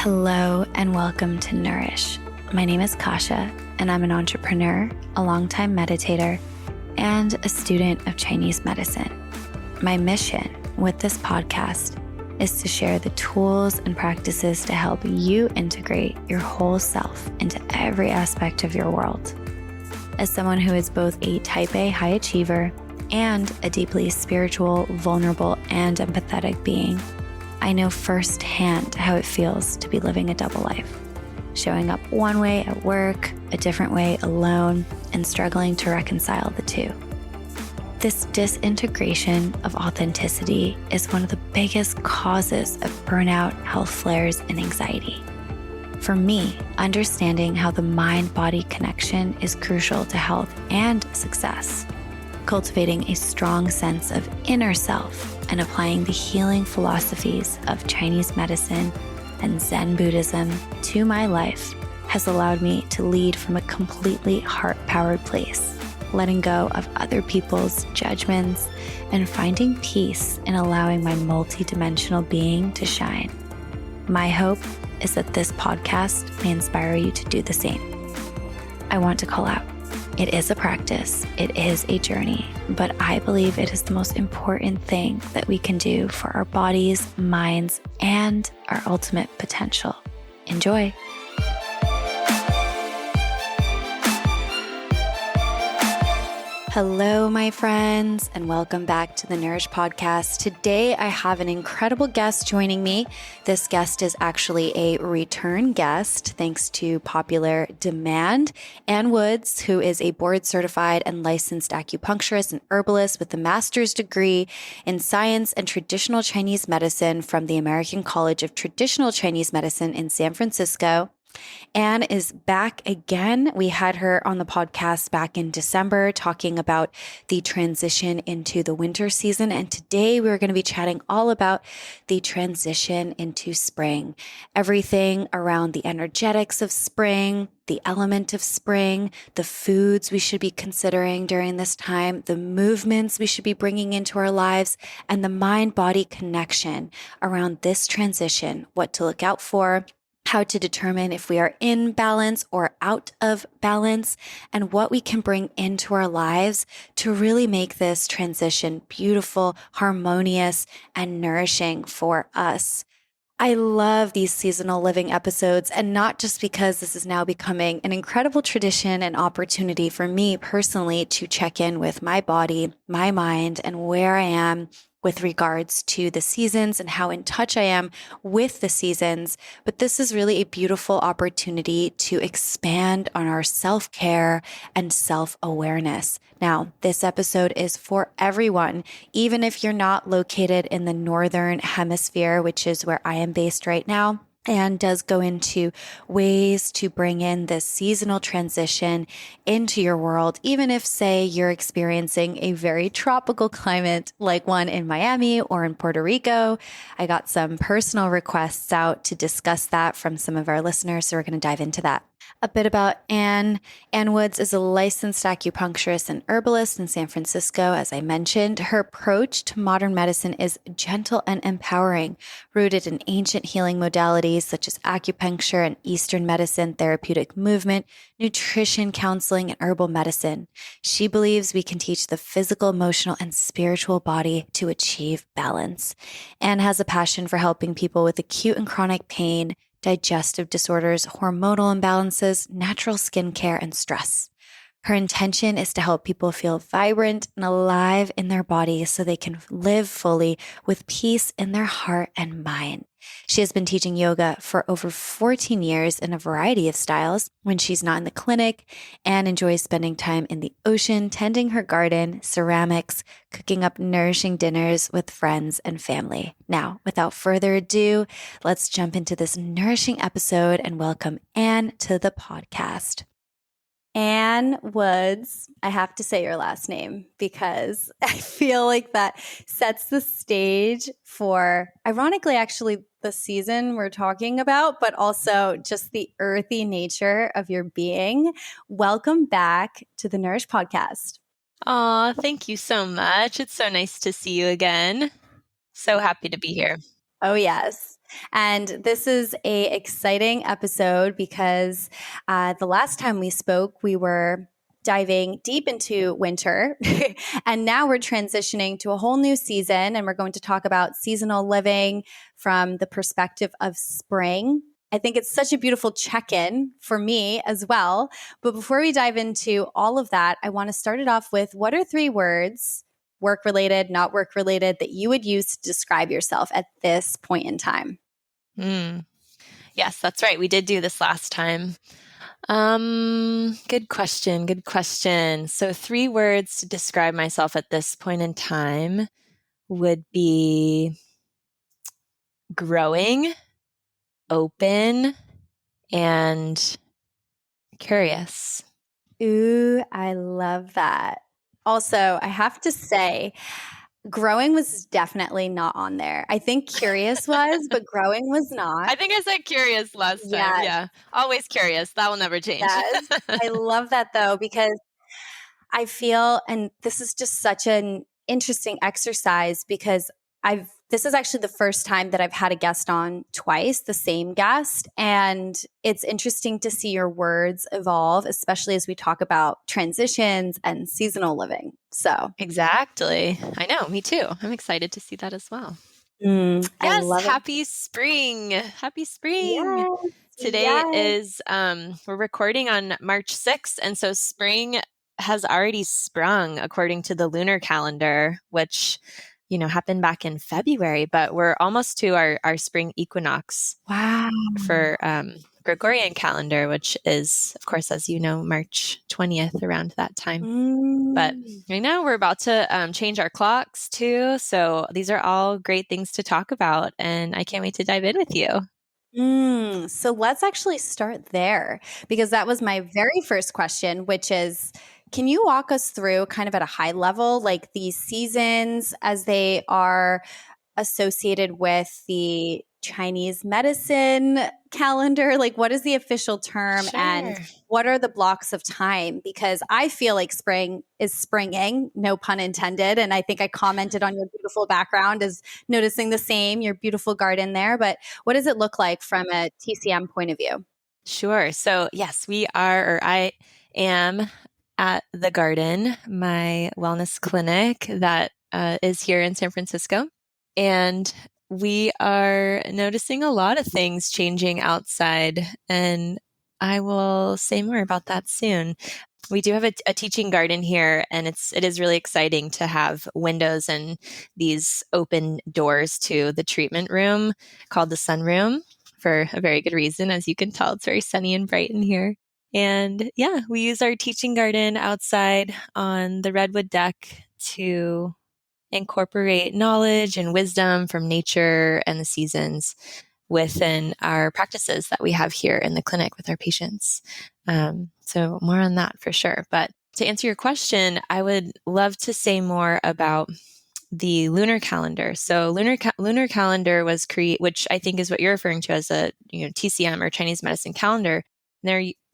Hello and welcome to Nourish. My name is Kasha and I'm an entrepreneur, a longtime meditator, and a student of Chinese medicine. My mission with this podcast is to share the tools and practices to help you integrate your whole self into every aspect of your world. As someone who is both a type A high achiever and a deeply spiritual, vulnerable, and empathetic being, I know firsthand how it feels to be living a double life, showing up one way at work, a different way alone, and struggling to reconcile the two. This disintegration of authenticity is one of the biggest causes of burnout, health flares, and anxiety. For me, understanding how the mind-body connection is crucial to health and success, cultivating a strong sense of inner self, and applying the healing philosophies of Chinese medicine and Zen Buddhism to my life has allowed me to lead from a completely heart-powered place, letting go of other people's judgments and finding peace in allowing my multidimensional being to shine. My hope is that this podcast may inspire you to do the same. I want to call out, it is a practice, it is a journey, but I believe it is the most important thing that we can do for our bodies, minds, and our ultimate potential. Enjoy. Hello, my friends, and welcome back to the Nourish podcast. Today, I have an incredible guest joining me. This guest is actually a return guest, thanks to popular demand. Anne Woods, who is a board-certified and licensed acupuncturist and herbalist with a master's degree in science and traditional Chinese medicine from the American College of Traditional Chinese Medicine in San Francisco. Anne is back again. We had her on the podcast back in December talking about the transition into the winter season. And today we're going to be chatting all about the transition into spring, everything around the energetics of spring, the element of spring, the foods we should be considering during this time, the movements we should be bringing into our lives, and the mind-body connection around this transition, what to look out for, how to determine if we are in balance or out of balance, and what we can bring into our lives to really make this transition beautiful, harmonious, and nourishing for us. I love these seasonal living episodes, and not just because this is now becoming an incredible tradition and opportunity for me personally to check in with my body, my mind, and where I am with regards to the seasons and how in touch I am with the seasons. But this is really a beautiful opportunity to expand on our self-care and self-awareness. Now, this episode is for everyone, even if you're not located in the Northern Hemisphere, which is where I am based right now, and does go into ways to bring in this seasonal transition into your world, even if, say, you're experiencing a very tropical climate like one in Miami or in Puerto Rico. I got some personal requests out to discuss that from some of our listeners, so we're going to dive into that. A bit about Anne. Anne Woods is a licensed acupuncturist and herbalist in San Francisco, as I mentioned. Her approach to modern medicine is gentle and empowering, rooted in ancient healing modalities such as acupuncture and Eastern medicine, therapeutic movement, nutrition, counseling, and herbal medicine. She believes we can teach the physical, emotional, and spiritual body to achieve balance. Anne has a passion for helping people with acute and chronic pain, digestive disorders, hormonal imbalances, natural skincare, and stress. Her intention is to help people feel vibrant and alive in their bodies so they can live fully with peace in their heart and mind. She has been teaching yoga for over 14 years in a variety of styles when she's not in the clinic, and enjoys spending time in the ocean, tending her garden, ceramics, cooking up nourishing dinners with friends and family. Now, without further ado, let's jump into this nourishing episode and welcome Anne to the podcast. Anne Woods, I have to say your last name because I feel like that sets the stage for, ironically, actually, the season we're talking about, but also just the earthy nature of your being. Welcome back to the Nourish podcast. Aw, thank you so much. It's so nice to see you again. So happy to be here. Oh, yes. And this is a exciting episode because the last time we spoke, we were diving deep into winter. And now we're transitioning to a whole new season. And we're going to talk about seasonal living from the perspective of spring. I think it's such a beautiful check-in for me as well. But before we dive into all of that, I want to start it off with, what are 3 words, work-related, not work-related, that you would use to describe yourself at this point in time? Yes, that's right. We did do this last time. Good question. Good question. So 3 words to describe myself at this point in time would be growing, open, and curious. Ooh, I love that. Also, I have to say, growing was definitely not on there. I think curious was, but growing was not. I think I said curious last time. Yes, Yeah. Always curious. That will never change. yes. I love that though, because I feel, and this is just such an interesting exercise because this is actually the first time that I've had a guest on twice, the same guest. And it's interesting to see your words evolve, especially as we talk about transitions and seasonal living. So, Exactly. I know. Me too. I'm excited to see that as well. I Yes, love it. happy spring. Happy spring. Yes, Today yes. is we're recording on March 6th, and so spring has already sprung according to the lunar calendar, which happened back in February, but we're almost to our spring equinox. Wow. For Gregorian calendar, which is, of course, as you know, March 20th, around that time. But right now we're about to change our clocks too. So these are all great things to talk about, and I can't wait to dive in with you. So let's actually start there, because that was my very first question, which is, can you walk us through kind of at a high level, like these seasons as they are associated with the Chinese medicine calendar? Like, what is the official term and what are the blocks of time? Because I feel like spring is springing, no pun intended. And I think I commented on your beautiful background as noticing the same, your beautiful garden there. But what does it look like from a TCM point of view? Sure. So yes, I am at the Garden, my wellness clinic that is here in San Francisco. And we are noticing a lot of things changing outside, and I will say more about that soon. We do have a teaching garden here, and it is really exciting to have windows and these open doors to the treatment room called the sunroom, for a very good reason. As you can tell, it's very sunny and bright in here. And yeah, we use our teaching garden outside on the redwood deck to incorporate knowledge and wisdom from nature and the seasons within our practices that we have here in the clinic with our patients. So more on that for sure. But to answer your question, I would love to say more about the lunar calendar. So lunar calendar was which I think is what you're referring to as a TCM or Chinese medicine calendar.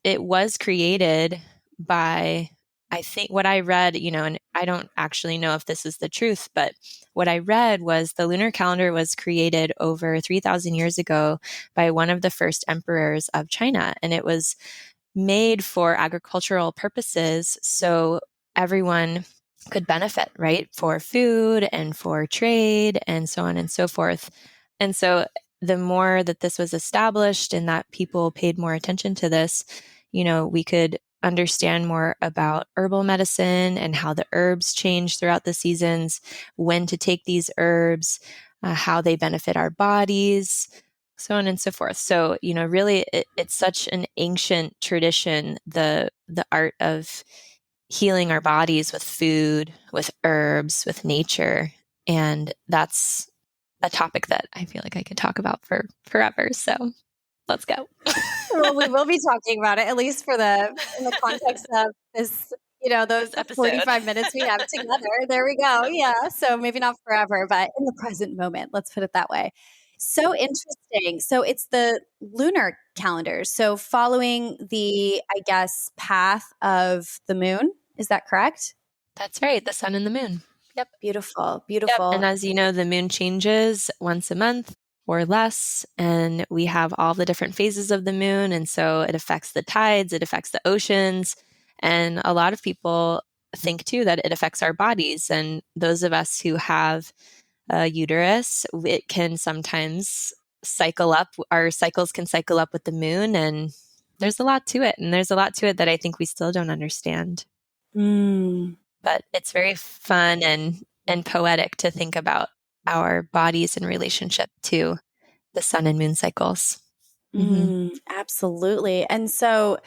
It was created by, I think what I read, and I don't actually know if this is the truth, but what I read was the lunar calendar was created over 3,000 years ago by one of the first emperors of China. And it was made for agricultural purposes. So everyone could benefit, right? For food and for trade and so on and so forth. And so the more that this was established and that people paid more attention to this, we could understand more about herbal medicine and how the herbs change throughout the seasons, when to take these herbs, how they benefit our bodies, so on and so forth. So, really it's such an ancient tradition, the art of healing our bodies with food, with herbs, with nature. And that's a topic that I feel like I could talk about for forever. So let's go. Well, we will be talking about it, at least in the context of this, those 45 minutes we have together. There we go. Yeah. So maybe not forever, but in the present moment, let's put it that way. So interesting. So it's the lunar calendar. So following the, I guess, path of the moon. Is that correct? That's right. The sun and the moon. Yep. Beautiful. Beautiful. Yep. And as you know, the moon changes once a month or less. And we have all the different phases of the moon. And so it affects the tides, it affects the oceans. And a lot of people think too that it affects our bodies. And those of us who have a uterus, it can sometimes cycle up. Our cycles can cycle up with the moon. And there's a lot to it. And there's a lot to it that I think we still don't understand. Mm. But it's very fun and poetic to think about our bodies in relationship to the sun and moon cycles. Absolutely. And so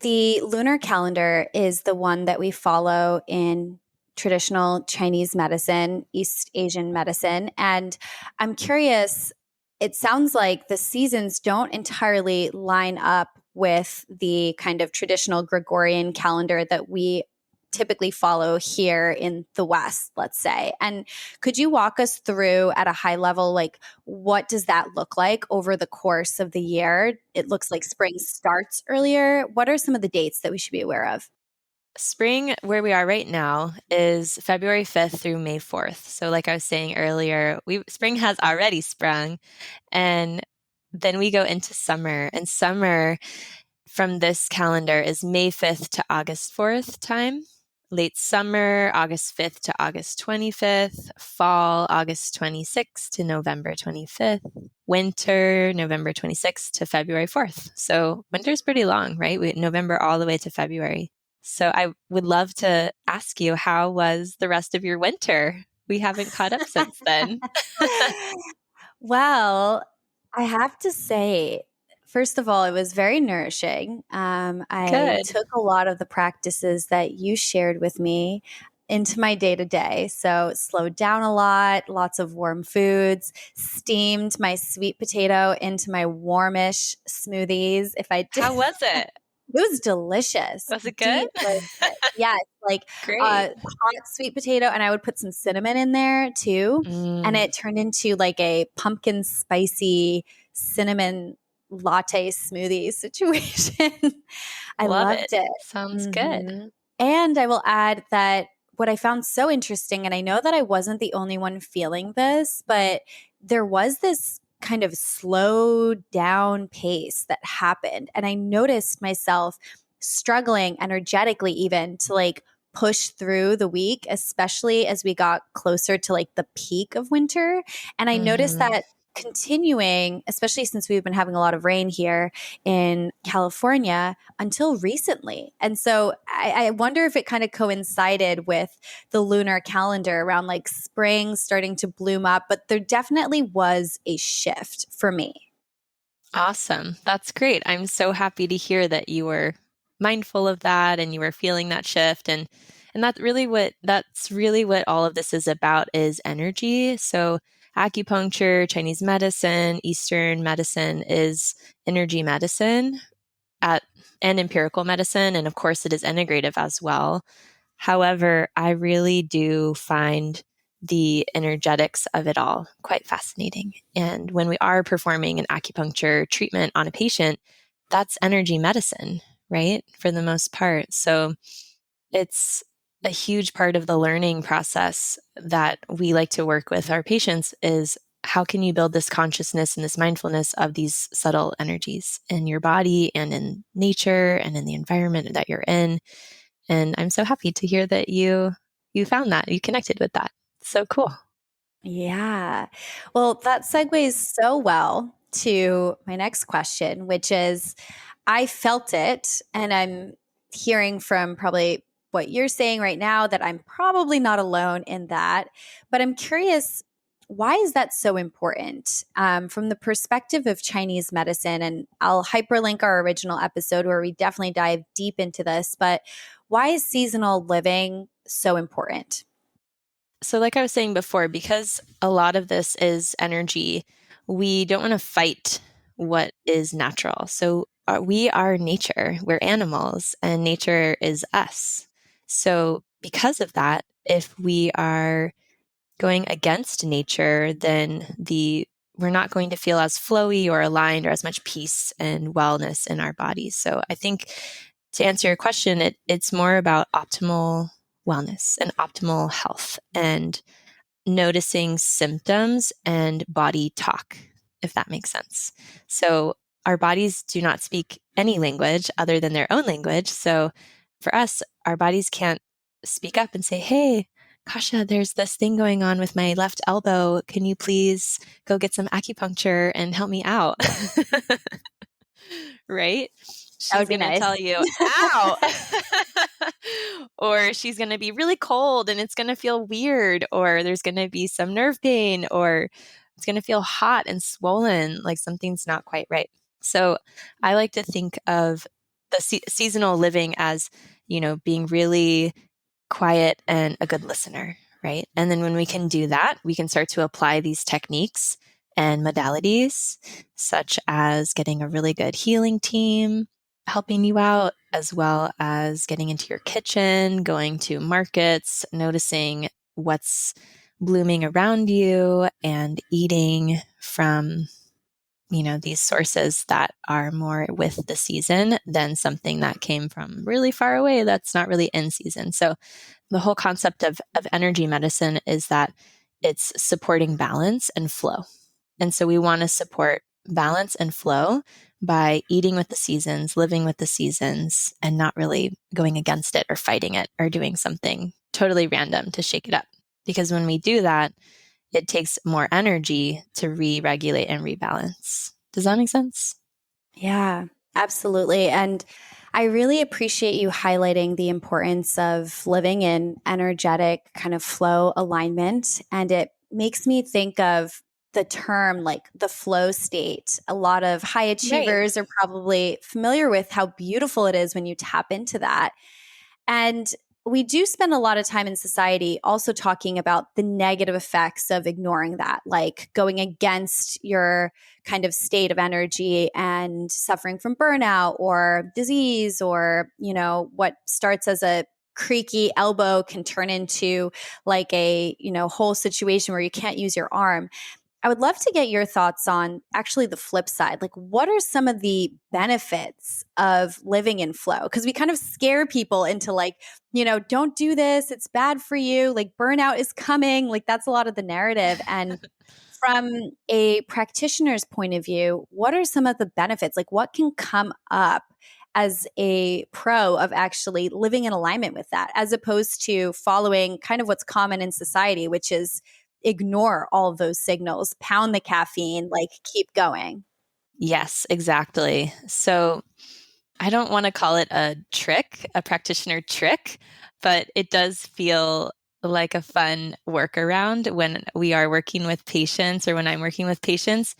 the lunar calendar is the one that we follow in traditional Chinese medicine, East Asian medicine. And I'm curious, it sounds like the seasons don't entirely line up with the kind of traditional Gregorian calendar that we typically follow here in the West, let's say. And could you walk us through at a high level, like what does that look like over the course of the year? It looks like spring starts earlier. What are some of the dates that we should be aware of? Spring, where we are right now, is February 5th through May 4th. So like I was saying earlier, spring has already sprung, and then we go into summer. And summer from this calendar is May 5th to August 4th time. Late summer, August 5th to August 25th. Fall, August 26th to November 25th. Winter, November 26th to February 4th. So winter's pretty long, right? November all the way to February. So I would love to ask you, how was the rest of your winter? We haven't caught up since then. Well, I have to say, first of all, it was very nourishing. I Good. took a lot of the practices that you shared with me into my day to day. So slowed down a lot, lots of warm foods, steamed my sweet potato into my warmish smoothies. If I did, How was it? it was delicious. Was it good? Yes, like Great. hot sweet potato, and I would put some cinnamon in there too, and Mm, it turned into like a pumpkin spicy cinnamon latte smoothie situation. I love it. loved it. Sounds good. Mhm. And I will add that what I found so interesting, and I know that I wasn't the only one feeling this, but there was this kind of slow down pace that happened. And I noticed myself struggling energetically even to like push through the week, especially as we got closer to like the peak of winter. And I noticed Mm-hmm. that continuing, especially since we've been having a lot of rain here in California until recently. And so I wonder if it kind of coincided with the lunar calendar around like spring starting to bloom up, but there definitely was a shift for me. Awesome. That's great. I'm so happy to hear that you were mindful of that and you were feeling that shift, and that's really what all of this is about, is energy. So acupuncture, Chinese medicine, Eastern medicine is energy medicine at and empirical medicine, and of course it is integrative as well. However, I really do find the energetics of it all quite fascinating. And when we are performing an acupuncture treatment on a patient, that's energy medicine, right? For the most part. So it's a huge part of the learning process that we like to work with our patients is, how can you build this consciousness and this mindfulness of these subtle energies in your body and in nature and in the environment that you're in? And I'm so happy to hear that you found that, you connected with that. So cool. Yeah. Well, that segues so well to my next question, which is I felt it, and I'm hearing from probably what you're saying right now that I'm probably not alone in that. But I'm curious, why is that so important from the perspective of Chinese medicine? And I'll hyperlink our original episode where we definitely dive deep into this. But why is seasonal living so important? So, like I was saying before, because a lot of this is energy, we don't want to fight what is natural. So, we are nature, we're animals, and nature is us. So, because of that, if we are going against nature, then we're not going to feel as flowy or aligned or as much peace and wellness in our bodies. So I think, to answer your question, it's more about optimal wellness and optimal health and noticing symptoms and body talk. if that makes sense. So our bodies do not speak any language other than their own language. So for us, our bodies can't speak up and say, hey, Kasha, there's this thing going on with my left elbow. Can you please go get some acupuncture and help me out? Right? That She's would be going to nice. tell you, ow. Or she's going to be really cold and it's going to feel weird. Or there's going to be some nerve pain, or it's going to feel hot and swollen, like something's not quite right. So I like to think of the seasonal living as, being really quiet and a good listener, right? And then when we can do that, we can start to apply these techniques and modalities, such as getting a really good healing team helping you out, as well as getting into your kitchen, going to markets, noticing what's blooming around you, and eating from these sources that are more with the season than something that came from really far away that's not really in season. So the whole concept of energy medicine is that it's supporting balance and flow. And so we want to support balance and flow by eating with the seasons, living with the seasons, and not really going against it or fighting it or doing something totally random to shake it up. Because when we do that, it takes more energy to re-regulate and rebalance. Does that make sense? Yeah, absolutely. And I really appreciate you highlighting the importance of living in energetic kind of flow alignment. And it makes me think of the term like the flow state. A lot of high achievers are probably familiar with how beautiful it is when you tap into that. And we do spend a lot of time in society also talking about the negative effects of ignoring that, like going against your kind of state of energy and suffering from burnout or disease, or, what starts as a creaky elbow can turn into like a, whole situation where you can't use your arm. I would love to get your thoughts on actually the flip side. Like, what are some of the benefits of living in flow? Because we kind of scare people into like, don't do this. It's bad for you. Like, burnout is coming. Like, that's a lot of the narrative. And from a practitioner's point of view, what are some of the benefits? Like, what can come up as a pro of actually living in alignment with that, as opposed to following kind of what's common in society, which is ignore all of those signals, pound the caffeine, like keep going. Yes, exactly. So I don't want to call it a trick, a practitioner trick, but it does feel like a fun workaround when we are working with patients, or when I'm working with patients.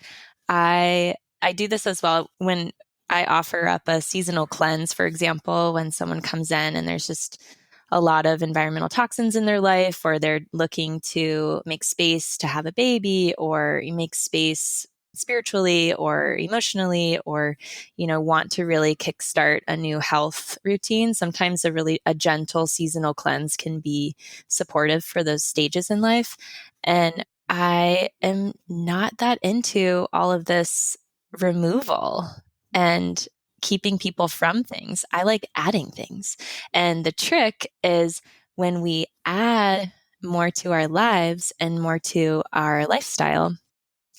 I do this as well when I offer up a seasonal cleanse, for example, when someone comes in and there's just a lot of environmental toxins in their life, or they're looking to make space to have a baby, or make space spiritually or emotionally, or want to really kickstart a new health routine. Sometimes a gentle seasonal cleanse can be supportive for those stages in life. And I am not that into all of this removal and keeping people from things. I like adding things. And the trick is when we add more to our lives and more to our lifestyle,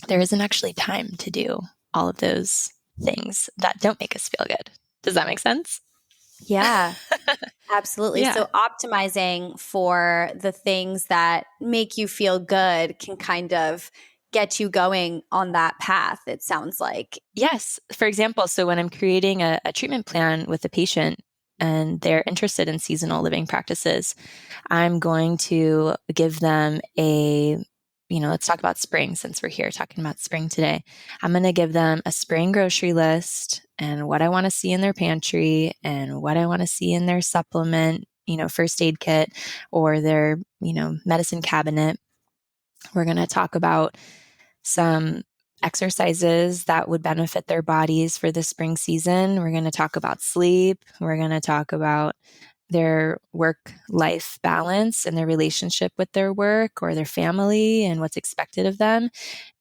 there isn't actually time to do all of those things that don't make us feel good. Does that make sense? Yeah, absolutely. Yeah. So optimizing for the things that make you feel good can kind of get you going on that path, it sounds like. Yes. For example, so when I'm creating a treatment plan with a patient and they're interested in seasonal living practices, I'm going to give them let's talk about spring since we're here talking about spring today. I'm going to give them a spring grocery list and what I want to see in their pantry and what I want to see in their supplement, first aid kit, or their, medicine cabinet. We're going to talk about some exercises that would benefit their bodies for the spring season. We're going to talk about sleep. We're going to talk about their work-life balance and their relationship with their work or their family and what's expected of them.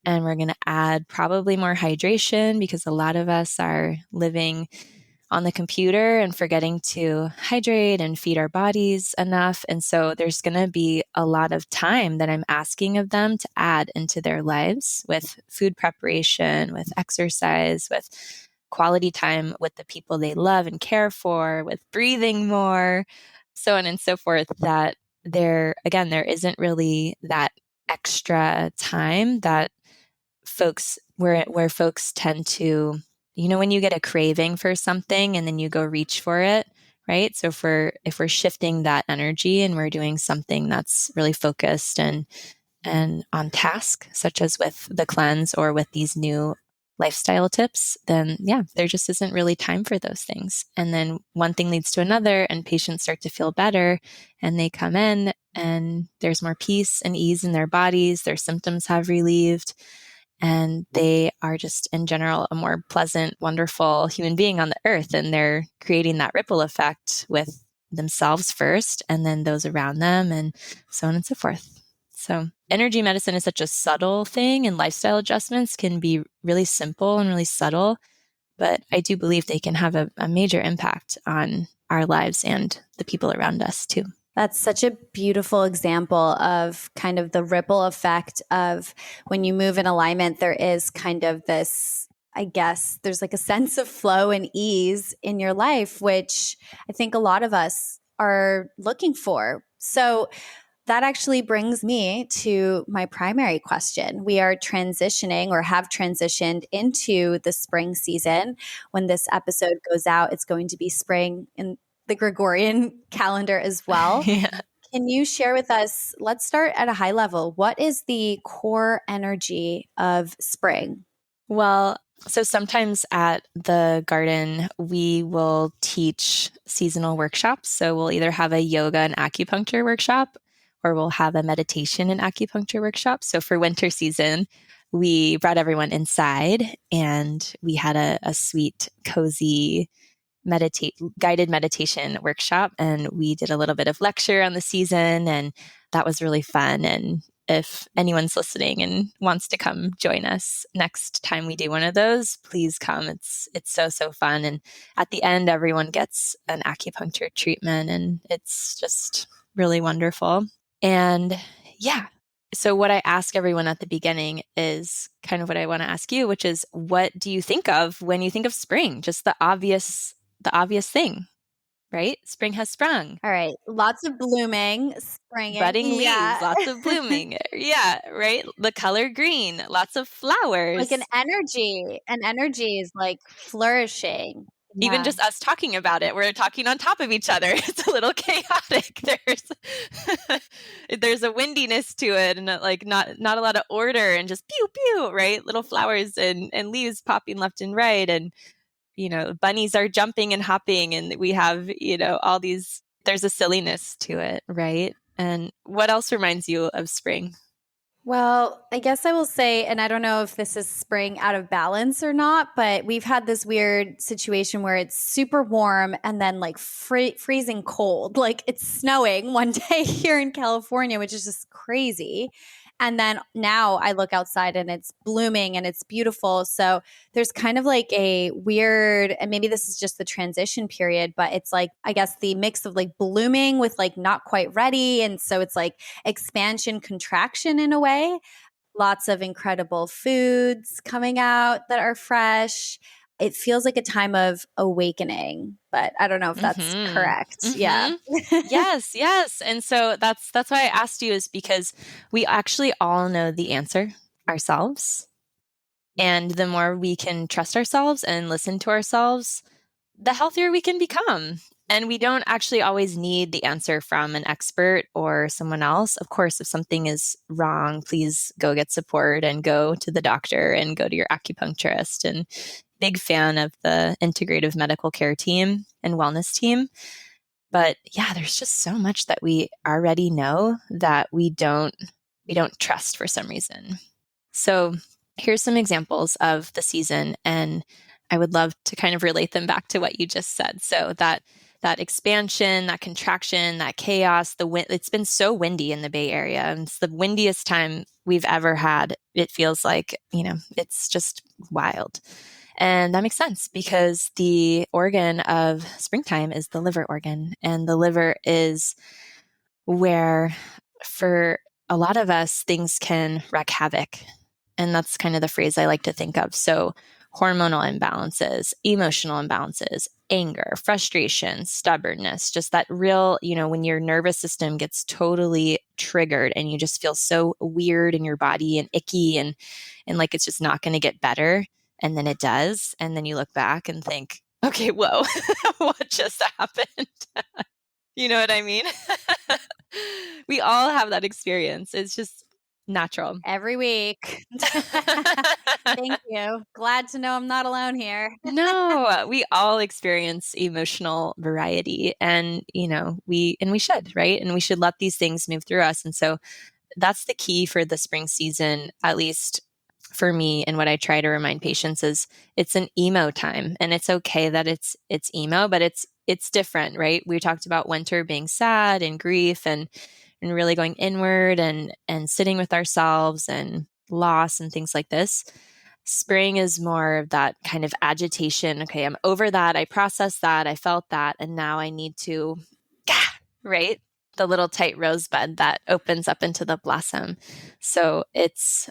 And we're going to add probably more hydration, because a lot of us are living on the computer and forgetting to hydrate and feed our bodies enough. And so there's going to be a lot of time that I'm asking of them to add into their lives with food preparation, with exercise, with quality time with the people they love and care for, with breathing more, so on and so forth, that there isn't really that extra time that where folks tend to, when you get a craving for something and then you go reach for it, right? So if we're shifting that energy and we're doing something that's really focused and on task, such as with the cleanse or with these new lifestyle tips, then there just isn't really time for those things. And then one thing leads to another, and patients start to feel better, and they come in and there's more peace and ease in their bodies, their symptoms have relieved, and they are just in general a more pleasant, wonderful human being on the earth. And they're creating that ripple effect with themselves first, and then those around them, and so on and so forth. So energy medicine is such a subtle thing, and lifestyle adjustments can be really simple and really subtle, but I do believe they can have a major impact on our lives and the people around us too. That's such a beautiful example of kind of the ripple effect of when you move in alignment, there is kind of this, I guess, there's like a sense of flow and ease in your life, which I think a lot of us are looking for. So that actually brings me to my primary question. We are transitioning or have transitioned into the spring season. When this episode goes out, it's going to be spring in the Gregorian calendar as well. Yeah. Can you share with us, let's start at a high level. What is the core energy of spring? Well, so sometimes at the garden, we will teach seasonal workshops. So we'll either have a yoga and acupuncture workshop, or we'll have a meditation and acupuncture workshop. So for winter season, we brought everyone inside and we had a sweet, cozy guided meditation workshop, and we did a little bit of lecture on the season, and that was really fun. And if anyone's listening and wants to come join us next time we do one of those, please come. It's so fun. And at the end, everyone gets an acupuncture treatment, and it's just really wonderful. And so what I ask everyone at the beginning is kind of what I want to ask you, which is, what do you think of when you think of spring? Just the obvious thing, right? Spring has sprung. All right. Lots of blooming, springing. Budding leaves, lots of blooming. Yeah, right? The color green, lots of flowers. Like an energy is like flourishing. Even just us talking about it, we're talking on top of each other. It's a little chaotic. There's a windiness to it, and like not a lot of order, and just pew pew, right? Little flowers and leaves popping left and right, and bunnies are jumping and hopping, and we have all these. There's a silliness to it, right? And what else reminds you of spring? Well, I guess I will say, and I don't know if this is spring out of balance or not, but we've had this weird situation where it's super warm and then like freezing cold. Like it's snowing one day here in California, which is just crazy. And then now I look outside and it's blooming and it's beautiful. So there's kind of like a weird, and maybe this is just the transition period, but it's like, I guess the mix of like blooming with like not quite ready. And so it's like expansion, contraction in a way. Lots of incredible foods coming out that are fresh. It feels like a time of awakening, but I don't know if that's correct. Mm-hmm. Yeah. Yes. And so that's why I asked you, is because we actually all know the answer ourselves. And the more we can trust ourselves and listen to ourselves, the healthier we can become. And we don't actually always need the answer from an expert or someone else. Of course, if something is wrong, please go get support and go to the doctor and go to your acupuncturist. And big fan of the integrative medical care team and wellness team. But there's just so much that we already know that we don't trust for some reason. So here's some examples of the season, and I would love to kind of relate them back to what you just said. So that expansion, that contraction, that chaos, the wind, it's been so windy in the Bay Area, and it's the windiest time we've ever had. It feels like, it's just wild. And that makes sense because the organ of springtime is the liver organ. And the liver is where, for a lot of us, things can wreak havoc. And that's kind of the phrase I like to think of. So, hormonal imbalances, emotional imbalances, anger, frustration, stubbornness, just that real, when your nervous system gets totally triggered and you just feel so weird in your body and icky and like it's just not going to get better. And then it does. And then you look back and think, okay, whoa, what just happened? You know what I mean? We all have that experience. It's just natural. Every week. Thank you. Glad to know I'm not alone here. No, we all experience emotional variety and, we should, right? And we should let these things move through us. And so that's the key for the spring season, at least for me. And what I try to remind patients is it's an emo time, and it's okay that it's emo, but it's different, right? We talked about winter being sad and grief and really going inward and sitting with ourselves and loss and things like this. Spring is more of that kind of agitation. Okay, I'm over that. I processed that. I felt that. And now I need to, right? The little tight rosebud that opens up into the blossom. So it's,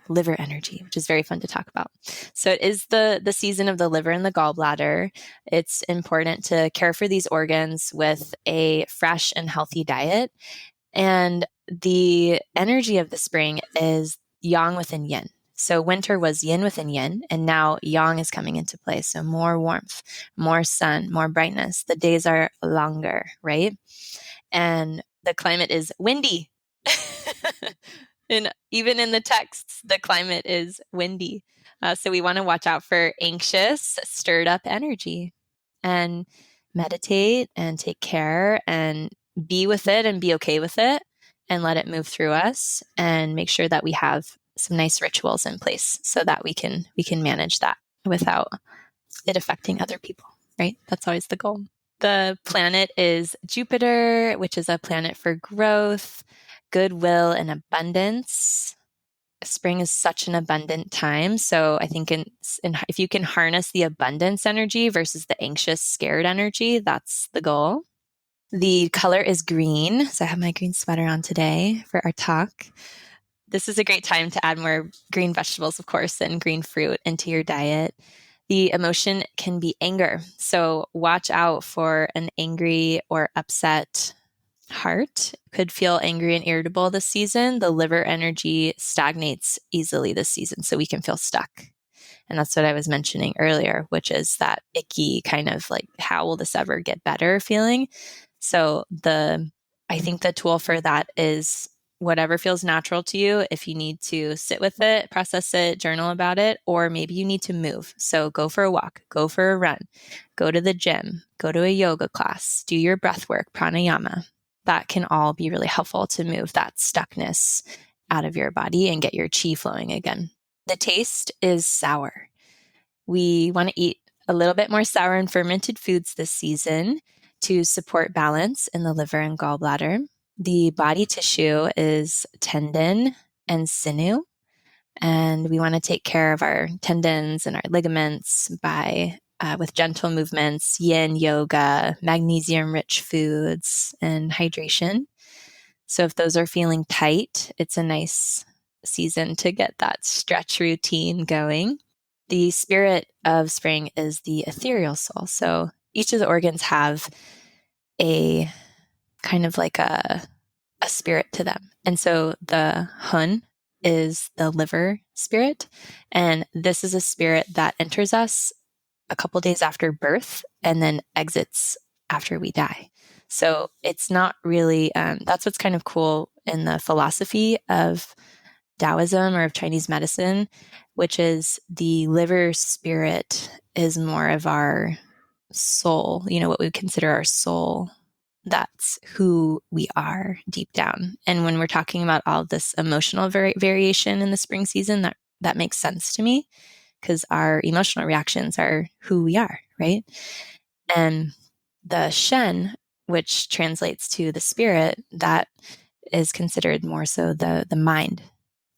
liver energy, which is very fun to talk about. So it is the season of the liver and the gallbladder. It's important to care for these organs with a fresh and healthy diet. And the energy of the spring is yang within yin. So winter was yin within yin, and now yang is coming into play. So more warmth, more sun, more brightness. The days are longer, right? And the climate is windy. And even in the texts, the climate is windy. So we want to watch out for anxious, stirred up energy and meditate and take care and be with it and be okay with it and let it move through us and make sure that we have some nice rituals in place so that we can manage that without it affecting other people, right? That's always the goal. The planet is Jupiter, which is a planet for growth, goodwill, and abundance. Spring is such an abundant time. So I think if you can harness the abundance energy versus the anxious, scared energy, that's the goal. The color is green. So I have my green sweater on today for our talk. This is a great time to add more green vegetables, of course, and green fruit into your diet. The emotion can be anger. So watch out for an angry or upset heart. Could feel angry and irritable this season. The liver energy stagnates easily this season, so we can feel stuck. And that's what I was mentioning earlier, which is that icky kind of like, how will this ever get better feeling? So I think the tool for that is whatever feels natural to you. If you need to sit with it, process it, journal about it, or maybe you need to move. So go for a walk, go for a run, go to the gym, go to a yoga class, do your breath work, pranayama. That can all be really helpful to move that stuckness out of your body and get your chi flowing again. The taste is sour. We want to eat a little bit more sour and fermented foods this season to support balance in the liver and gallbladder. The body tissue is tendon and sinew, and we want to take care of our tendons and our ligaments by with gentle movements, yin yoga, magnesium-rich foods, and hydration. So if those are feeling tight, it's a nice season to get that stretch routine going. The spirit of spring is the ethereal soul. So each of the organs have a kind of like a spirit to them. And so the hun is the liver spirit. And this is a spirit that enters us a couple days after birth and then exits after we die. So it's not really, that's what's kind of cool in the philosophy of Taoism or of Chinese medicine, which is the liver spirit is more of our soul, what we consider our soul. That's who we are deep down. And when we're talking about all of this emotional variation in the spring season, that makes sense to me because our emotional reactions are who we are, right? And the Shen, which translates to the spirit, that is considered more so the mind.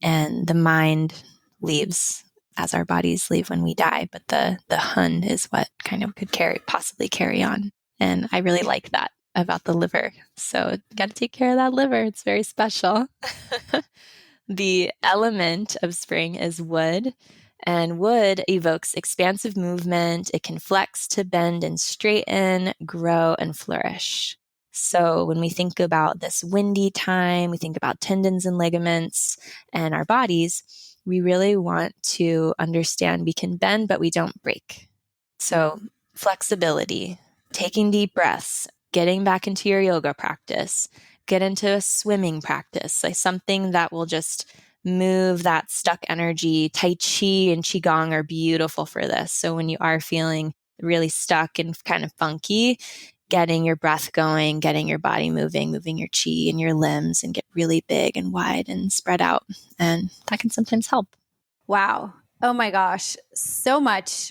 And the mind leaves as our bodies leave when we die, but the hun is what kind of could possibly carry on. And I really like that about the liver. So got to take care of that liver. It's very special. The element of spring is wood, and wood evokes expansive movement. It can flex to bend and straighten, grow, and flourish. So when we think about this windy time, we think about tendons and ligaments and our bodies, we really want to understand we can bend, but we don't break. So flexibility, taking deep breaths, getting back into your yoga practice, get into a swimming practice, like something that will just move that stuck energy. Tai Chi and Qigong are beautiful for this. So when you are feeling really stuck and kind of funky, getting your breath going, getting your body moving, moving your chi and your limbs and get really big and wide and spread out. And that can sometimes help. Wow. Oh my gosh. So much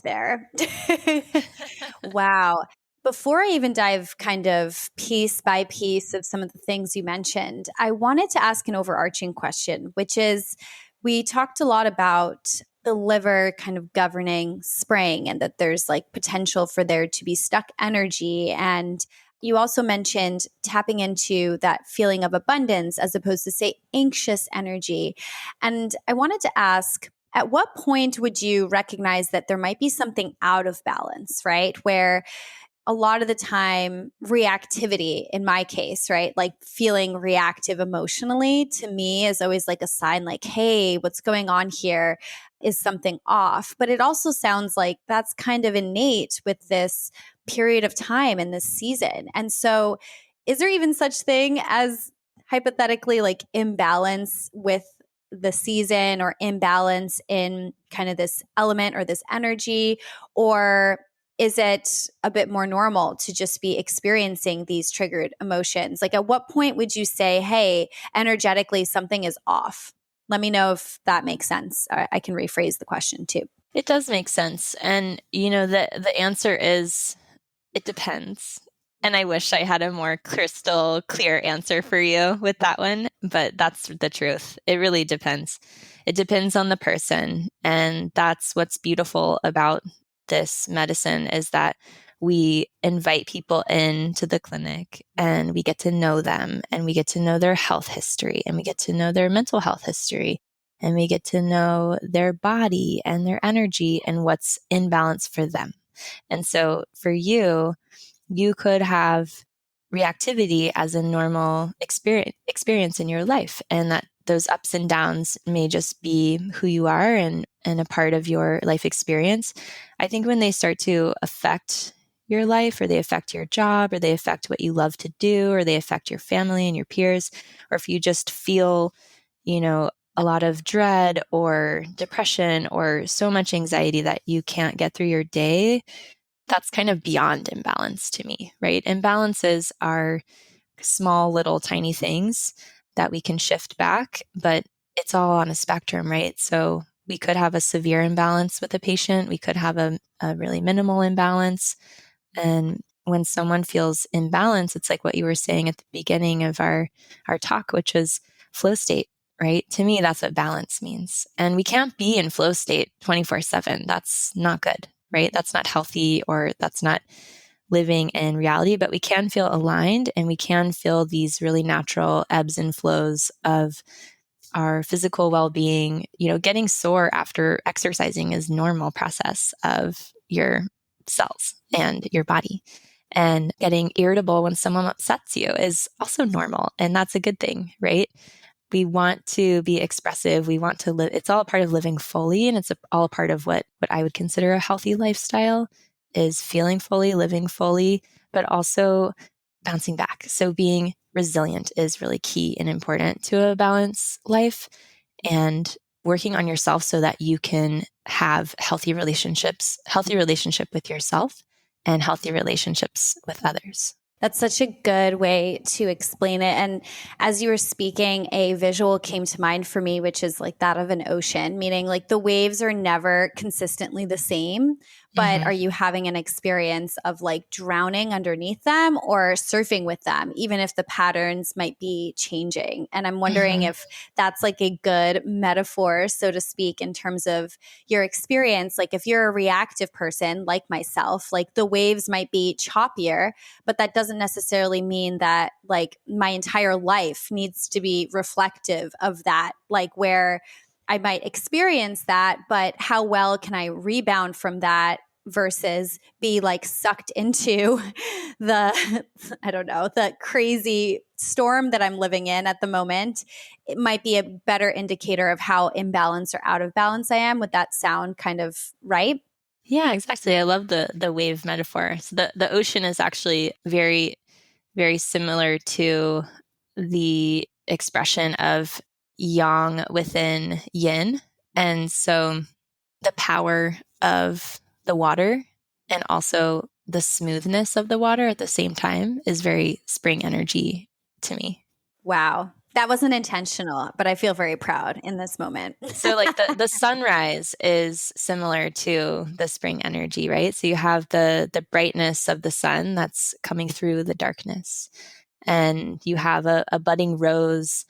there. Wow. Before I even dive kind of piece by piece of some of the things you mentioned, I wanted to ask an overarching question, which is we talked a lot about the liver kind of governing spring and that there's like potential for there to be stuck energy. And you also mentioned tapping into that feeling of abundance as opposed to, say, anxious energy. And I wanted to ask, at what point would you recognize that there might be something out of balance, right? Where a lot of the time, reactivity in my case, right? Like feeling reactive emotionally to me is always like a sign like, hey, what's going on here? Is something off? But it also sounds like that's kind of innate with this period of time in this season. And so is there even such thing as hypothetically like imbalance with the season or imbalance in kind of this element or this energy? Or is it a bit more normal to just be experiencing these triggered emotions? Like at what point would you say, hey, energetically something is off? Let me know if that makes sense. I can rephrase the question too. It does make sense. And, the answer is it depends. And I wish I had a more crystal clear answer for you with that one, but that's the truth. It really depends. It depends on the person. And that's what's beautiful about this medicine is that we invite people into the clinic and we get to know them and we get to know their health history and we get to know their mental health history and we get to know their body and their energy and what's in balance for them. And so for you, you could have reactivity as a normal experience in your life, and that those ups and downs may just be who you are and a part of your life experience. I think when they start to affect your life, or they affect your job, or they affect what you love to do, or they affect your family and your peers, or if you just feel, a lot of dread or depression or so much anxiety that you can't get through your day, that's kind of beyond imbalance to me, right? Imbalances are small, little, tiny things that we can shift back, but it's all on a spectrum, right? So we could have a severe imbalance with a patient. We could have a really minimal imbalance. And when someone feels imbalanced, it's like what you were saying at the beginning of our talk, which was flow state, right? To me, that's what balance means. And we can't be in flow state 24/7. That's not good, right? That's not healthy, or that's not living in reality, but we can feel aligned and we can feel these really natural ebbs and flows of our physical well-being. Getting sore after exercising is normal process of your cells and your body. And getting irritable when someone upsets you is also normal. And that's a good thing, right? We want to be expressive. We want to live. It's all a part of living fully. And it's all a part of what I would consider a healthy lifestyle is feeling fully, living fully, but also bouncing back. So being resilient is really key and important to a balanced life, and working on yourself so that you can have healthy relationship with yourself and healthy relationships with others. That's such a good way to explain it. And as you were speaking, a visual came to mind for me, which is like that of an ocean, meaning like the waves are never consistently the same, but Mm-hmm. are you having an experience of like drowning underneath them or surfing with them, even if the patterns might be changing? And I'm wondering Mm-hmm. if that's like a good metaphor, so to speak, in terms of your experience. Like if you're a reactive person like myself, like the waves might be choppier, but that doesn't necessarily mean that like my entire life needs to be reflective of that, like where I might experience that, but how well can I rebound from that versus be like sucked into the, I don't know, the crazy storm that I'm living in at the moment? It might be a better indicator of how imbalanced or out of balance I am. Would that sound kind of right? Yeah, exactly. I love the wave metaphor. So the ocean is actually very, very similar to the expression of yang within yin. And so the power of the water and also the smoothness of the water at the same time is very spring energy to me. Wow. That wasn't intentional, but I feel very proud in this moment. So like the sunrise is similar to the spring energy, right? So you have the brightness of the sun that's coming through the darkness. And you have a budding rose,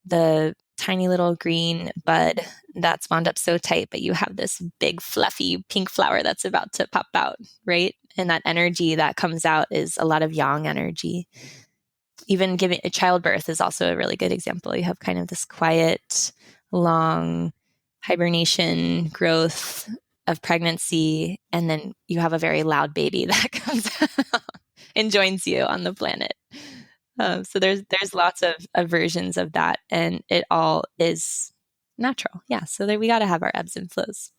the tiny little green bud that's wound up so tight, but you have this big fluffy pink flower that's about to pop out, right? And that energy that comes out is a lot of yang energy. Even giving a childbirth is also a really good example. You have kind of this quiet, long hibernation growth of pregnancy, and then you have a very loud baby that comes out and joins you on the planet. So there's lots of versions of that, and it all is natural. Yeah. So there, we got to have our ebbs and flows.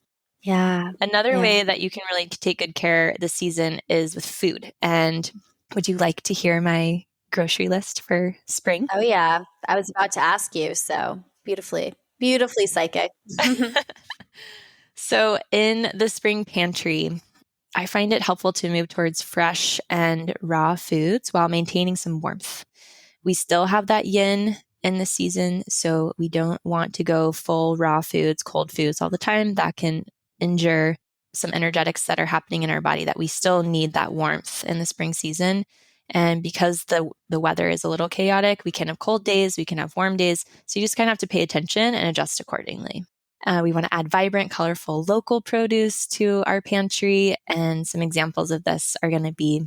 Yeah. Another Yeah. way that you can really take good care this season is with food. And would you like to hear my grocery list for spring? Oh, yeah. I was about to ask you. So beautifully, beautifully psychic. So in the spring pantry, I find it helpful to move towards fresh and raw foods while maintaining some warmth. We still have that yin in the season, so we don't want to go full raw foods, cold foods all the time. That can injure some energetics that are happening in our body that we still need that warmth in the spring season. And because the weather is a little chaotic, we can have cold days, we can have warm days. So you just kind of have to pay attention and adjust accordingly. We want to add vibrant, colorful local produce to our pantry. And some examples of this are going to be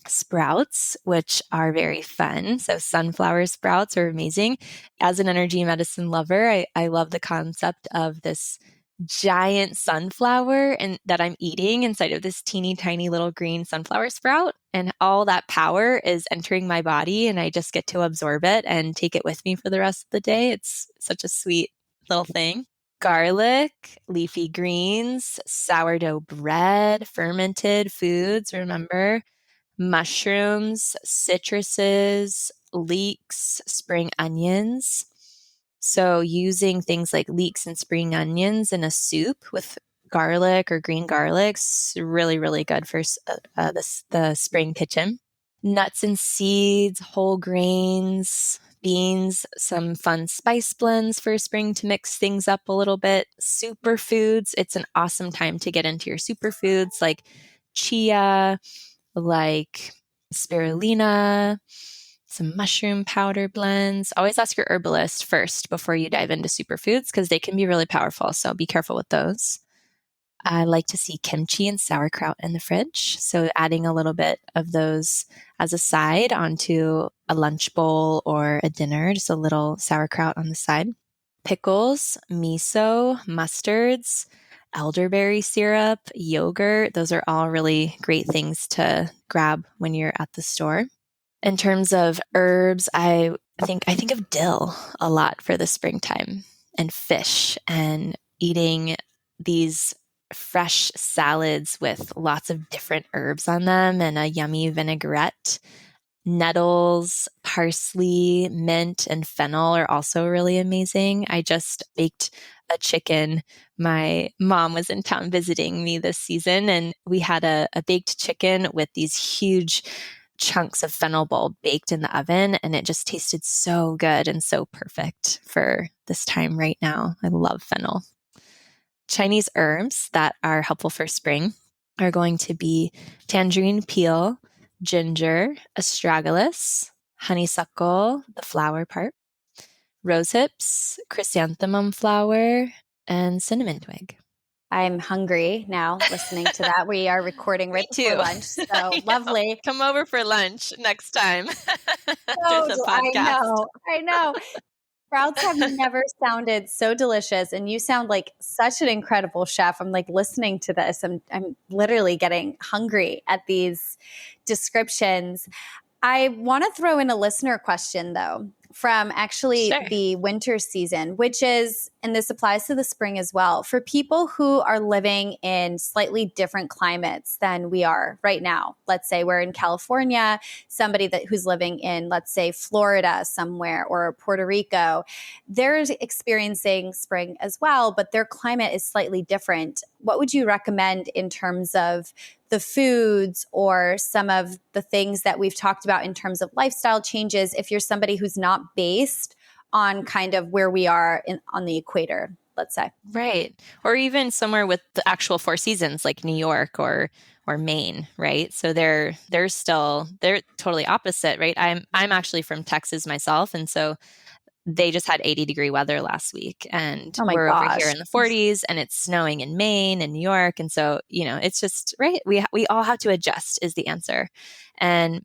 sprouts, which are very fun. So, sunflower sprouts are amazing. As an energy medicine lover, I love the concept of this giant sunflower and that I'm eating inside of this teeny tiny little green sunflower sprout. And all that power is entering my body, and I just get to absorb it and take it with me for the rest of the day. It's such a sweet little thing. Garlic, leafy greens, sourdough bread, fermented foods, remember, mushrooms, citruses, leeks, spring onions. So, using things like leeks and spring onions in a soup with garlic or green garlic's really, really good for the spring kitchen. Nuts and seeds, whole grains, beans, some fun spice blends for spring to mix things up a little bit. Superfoods, it's an awesome time to get into your superfoods like chia, like spirulina, some mushroom powder blends. Always ask your herbalist first before you dive into superfoods because they can be really powerful. So be careful with those. I like to see kimchi and sauerkraut in the fridge. So adding a little bit of those as a side onto a lunch bowl or a dinner, just a little sauerkraut on the side. Pickles, miso, mustards, elderberry syrup, yogurt. Those are all really great things to grab when you're at the store. In terms of herbs, I think of dill a lot for the springtime and fish and eating these fresh salads with lots of different herbs on them and a yummy vinaigrette. Nettles, parsley, mint, and fennel are also really amazing. I just baked a chicken. My mom was in town visiting me this season, and we had a baked chicken with these huge chunks of fennel bulb baked in the oven, and it just tasted so good and so perfect for this time right now. I love fennel. Chinese herbs that are helpful for spring are going to be tangerine peel, ginger, astragalus, honeysuckle, the flower part, rose hips, chrysanthemum flower, and cinnamon twig. I'm hungry now listening to that. We are recording right before lunch. So lovely. Come over for lunch next time after the podcast. I know. Sprouts have never sounded so delicious, and you sound like such an incredible chef. I'm like listening to this. I'm literally getting hungry at these descriptions. I want to throw in a listener question though, from actually the winter season, which is, and this applies to the spring as well, for people who are living in slightly different climates than we are right now. Let's say we're in California, somebody who's living in, let's say, Florida somewhere or Puerto Rico, they're experiencing spring as well, but their climate is slightly different. What would you recommend in terms of the foods or some of the things that we've talked about in terms of lifestyle changes if you're somebody who's not based on kind of where we are on the equator, let's say? Right. Or even somewhere with the actual four seasons like New York or Maine, right? So they're totally opposite, right? I'm actually from Texas myself, and so they just had 80-degree weather last week, and we're over here in the 40s, and it's snowing in Maine and New York. And so, it's just, right. We all have to adjust is the answer. And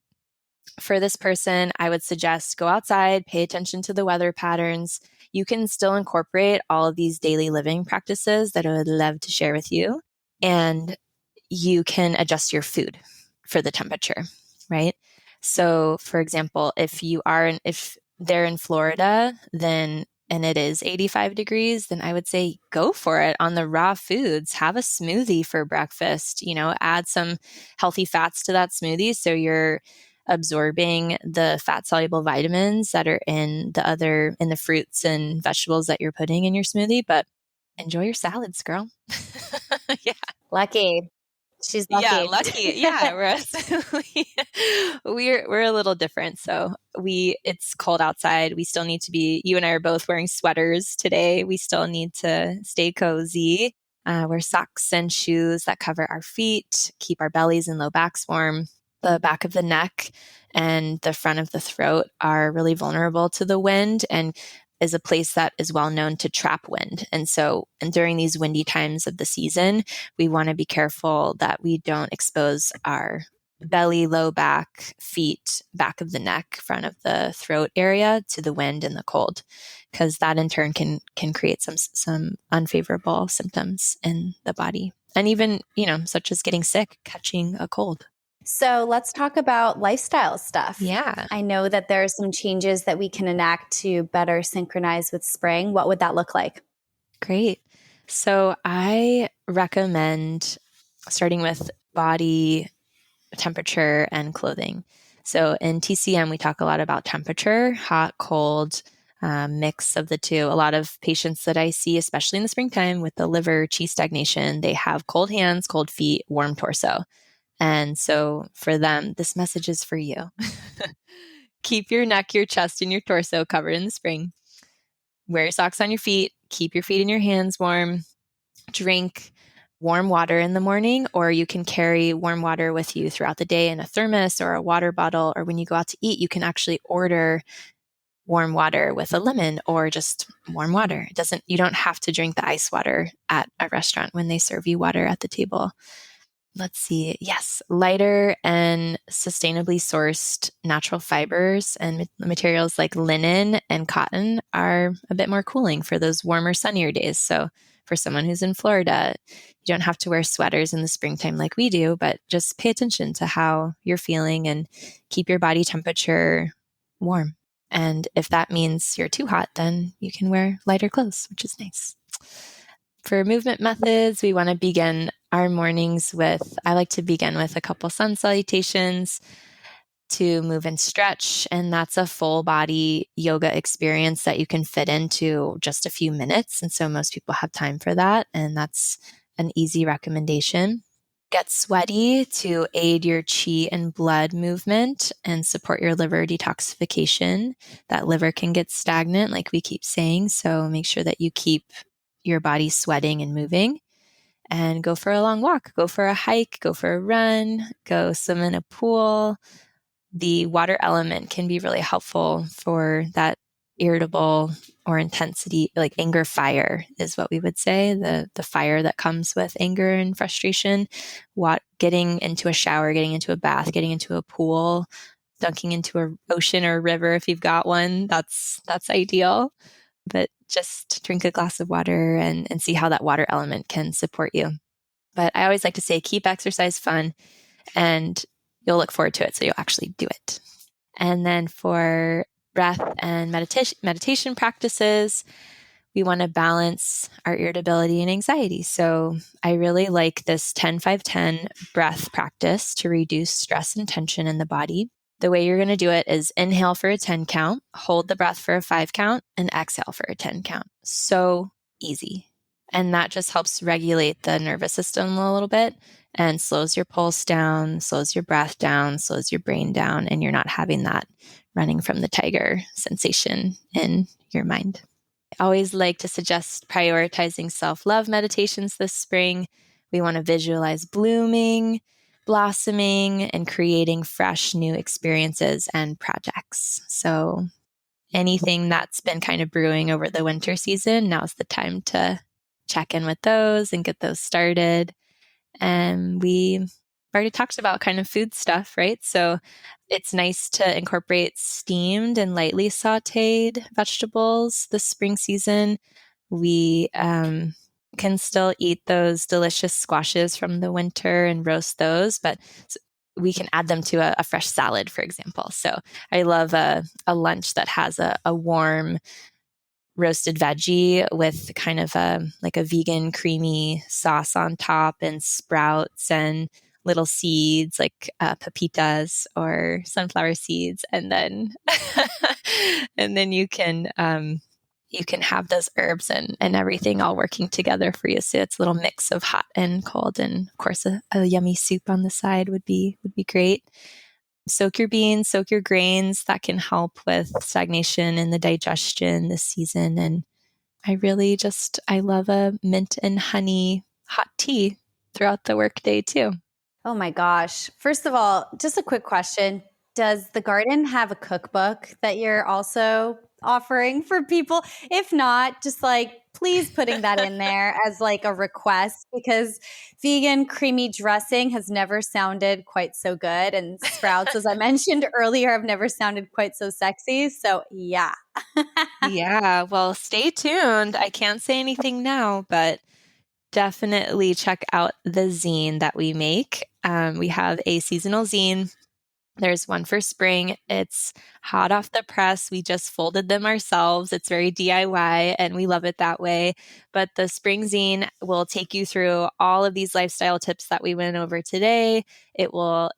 for this person, I would suggest go outside, pay attention to the weather patterns. You can still incorporate all of these daily living practices that I would love to share with you. And you can adjust your food for the temperature, right? So for example, if they're in Florida, then, and it is 85 degrees, then I would say go for it on the raw foods. Have a smoothie for breakfast, add some healthy fats to that smoothie. So you're absorbing the fat soluble vitamins that are in the fruits and vegetables that you're putting in your smoothie, but enjoy your salads, girl. Yeah. Lucky. She's lucky. Yeah, lucky. Yeah, we're a little different. So it's cold outside. We still need to be. You and I are both wearing sweaters today. We still need to stay cozy. Wear socks and shoes that cover our feet, keep our bellies and low backs warm. The back of the neck and the front of the throat are really vulnerable to the wind and is a place that is well known to trap wind. And during these windy times of the season, we want to be careful that we don't expose our belly, low back, feet, back of the neck, front of the throat area to the wind and the cold, because that in turn can create some unfavorable symptoms in the body. And even, such as getting sick, catching a cold. So let's talk about lifestyle stuff. Yeah. I know that there are some changes that we can enact to better synchronize with spring. What would that look like? Great. So I recommend starting with body temperature and clothing. So in TCM, we talk a lot about temperature, hot, cold, mix of the two. A lot of patients that I see, especially in the springtime with the liver qi stagnation, they have cold hands, cold feet, warm torso. And so for them, this message is for you. Keep your neck, your chest, and your torso covered in the spring. Wear your socks on your feet. Keep your feet and your hands warm. Drink warm water in the morning, or you can carry warm water with you throughout the day in a thermos or a water bottle. Or when you go out to eat, you can actually order warm water with a lemon or just warm water. You don't have to drink the ice water at a restaurant when they serve you water at the table. Let's see. Yes, lighter and sustainably sourced natural fibers and materials like linen and cotton are a bit more cooling for those warmer, sunnier days. So for someone who's in Florida, you don't have to wear sweaters in the springtime like we do, but just pay attention to how you're feeling and keep your body temperature warm. And if that means you're too hot, then you can wear lighter clothes, which is nice. For movement methods, we want to begin our mornings I like to begin with a couple sun salutations to move and stretch. And that's a full body yoga experience that you can fit into just a few minutes. And so most people have time for that. And that's an easy recommendation. Get sweaty to aid your qi and blood movement and support your liver detoxification. That liver can get stagnant, like we keep saying. So make sure that you keep your body sweating and moving. and go for a long walk, go for a hike, go for a run, go swim in a pool. The water element can be really helpful for that irritable or intensity, like anger fire is what we would say, the fire that comes with anger and frustration. Getting into a shower, getting into a bath, getting into a pool, dunking into an ocean or a river if you've got one, that's ideal. But just drink a glass of water and see how that water element can support you. But I always like to say keep exercise fun, and you'll look forward to it, so you'll actually do it. And then for breath and meditation practices, we want to balance our irritability and anxiety. So I really like this 10-5-10 breath practice to reduce stress and tension in the body. The way you're going to do it is inhale for a 10 count, hold the breath for a 5 count, and exhale for a 10 count. So easy. And that just helps regulate the nervous system a little bit and slows your pulse down, slows your breath down, slows your brain down, and you're not having that running from the tiger sensation in your mind. I always like to suggest prioritizing self-love meditations this spring. We want to visualize blooming, blossoming, and creating fresh new experiences and projects. So anything that's been kind of brewing over the winter season, now's the time to check in with those and get those started. And we already talked about kind of food stuff, right? So it's nice to incorporate steamed and lightly sauteed vegetables this spring season. We can still eat those delicious squashes from the winter and roast those, but we can add them to a fresh salad, for example. So I love a lunch that has a warm roasted veggie with kind of like a vegan creamy sauce on top, and sprouts and little seeds like pepitas or sunflower seeds, and then and then you can have those herbs and everything all working together for you. So it's a little mix of hot and cold, and of course a yummy soup on the side would be great. Soak your beans, soak your grains. That can help with stagnation in the digestion this season. And I love a mint and honey hot tea throughout the workday too. Oh my gosh. First of all, just a quick question. Does the garden have a cookbook that you're also offering for people? If not, just like please putting that in there as like a request, because vegan creamy dressing has never sounded quite so good. And sprouts, as I mentioned earlier, have never sounded quite so sexy. So yeah. Yeah, well, stay tuned. I can't say anything now, but definitely check out the zine that we make. We have a seasonal zine. There's one for spring. It's hot off the press. We just folded them ourselves. It's very DIY and we love it that way. But the spring zine will take you through all of these lifestyle tips that we went over today. It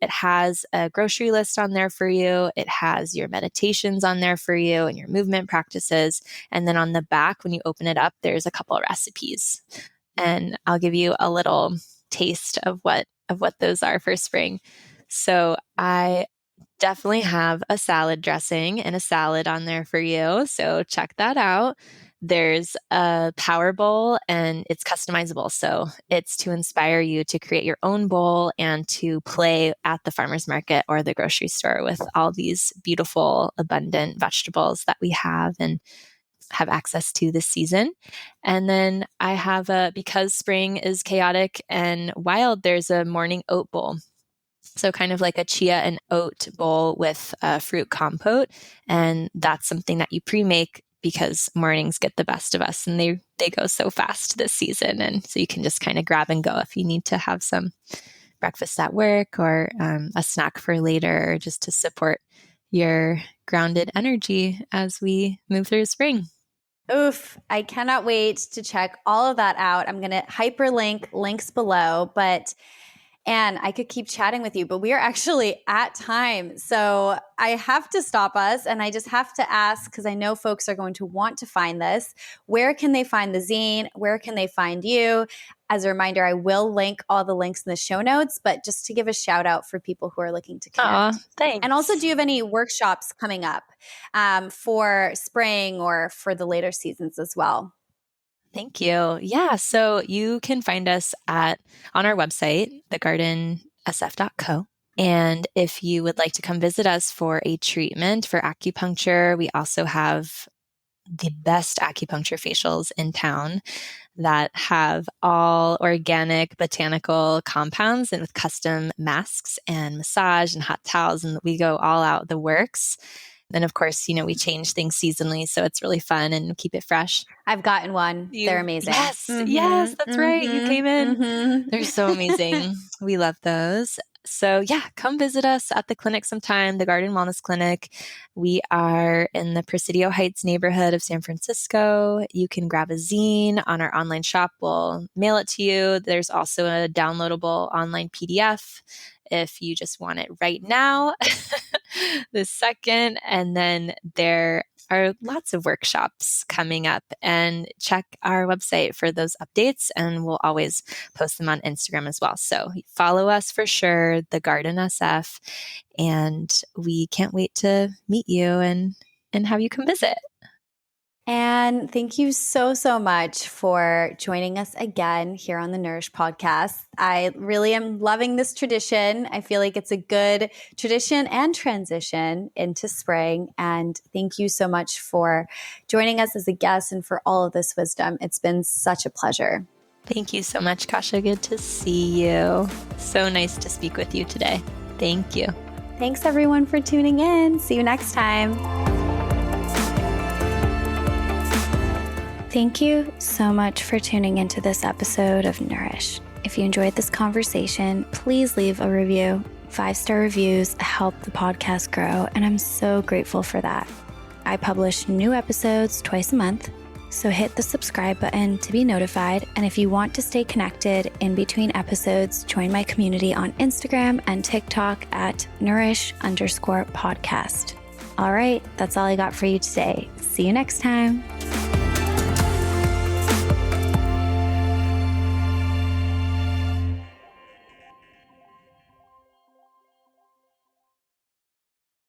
has a grocery list on there for you. It has your meditations on there for you and your movement practices. And then on the back, when you open it up, there's a couple of recipes. And I'll give you a little taste of what those are for spring. So I definitely have a salad dressing and a salad on there for you. So check that out. There's a power bowl and it's customizable. So it's to inspire you to create your own bowl and to play at the farmer's market or the grocery store with all these beautiful, abundant vegetables that we have and have access to this season. And then I have because spring is chaotic and wild, there's a morning oat bowl. So kind of like a chia and oat bowl with fruit compote. And that's something that you pre-make because mornings get the best of us and they go so fast this season. And so you can just kind of grab and go if you need to have some breakfast at work or a snack for later, or just to support your grounded energy as we move through spring. Oof, I cannot wait to check all of that out. I'm going to hyperlink links below, but Anne, I could keep chatting with you, but we are actually at time. So I have to stop us and I just have to ask, because I know folks are going to want to find this. Where can they find the zine? Where can they find you? As a reminder, I will link all the links in the show notes, but just to give a shout out for people who are looking to connect. Thanks. And also, do you have any workshops coming up for spring or for the later seasons as well? Thank you. Yeah. So you can find us on our website, thegardensf.co. And if you would like to come visit us for a treatment for acupuncture, we also have the best acupuncture facials in town that have all organic botanical compounds and with custom masks and massage and hot towels. And we go all out the works. And of course, we change things seasonally, so it's really fun and keep it fresh. I've gotten one. They're amazing. Yes, yes, that's right. You came in. They're so amazing. We love those. So yeah, come visit us at the clinic sometime, the Garden Wellness Clinic. We are in the Presidio Heights neighborhood of San Francisco. You can grab a zine on our online shop. We'll mail it to you. There's also a downloadable online PDF if you just want it right now, this second. And then there are lots of workshops coming up, and check our website for those updates, and we'll always post them on Instagram as well. So follow us for sure, The Garden SF, and we can't wait to meet you and have you come visit. And thank you so, so much for joining us again here on the Nourish podcast. I really am loving this tradition. I feel like it's a good tradition and transition into spring. And thank you so much for joining us as a guest and for all of this wisdom. It's been such a pleasure. Thank you so much, Kasha. Good to see you. So nice to speak with you today. Thank you. Thanks everyone for tuning in. See you next time. Thank you so much for tuning into this episode of Nourish. If you enjoyed this conversation, please leave a review. 5-star reviews help the podcast grow, and I'm so grateful for that. I publish new episodes twice a month, so hit the subscribe button to be notified. And if you want to stay connected in between episodes, join my community on Instagram and TikTok at nourish_podcast. All right, that's all I got for you today. See you next time.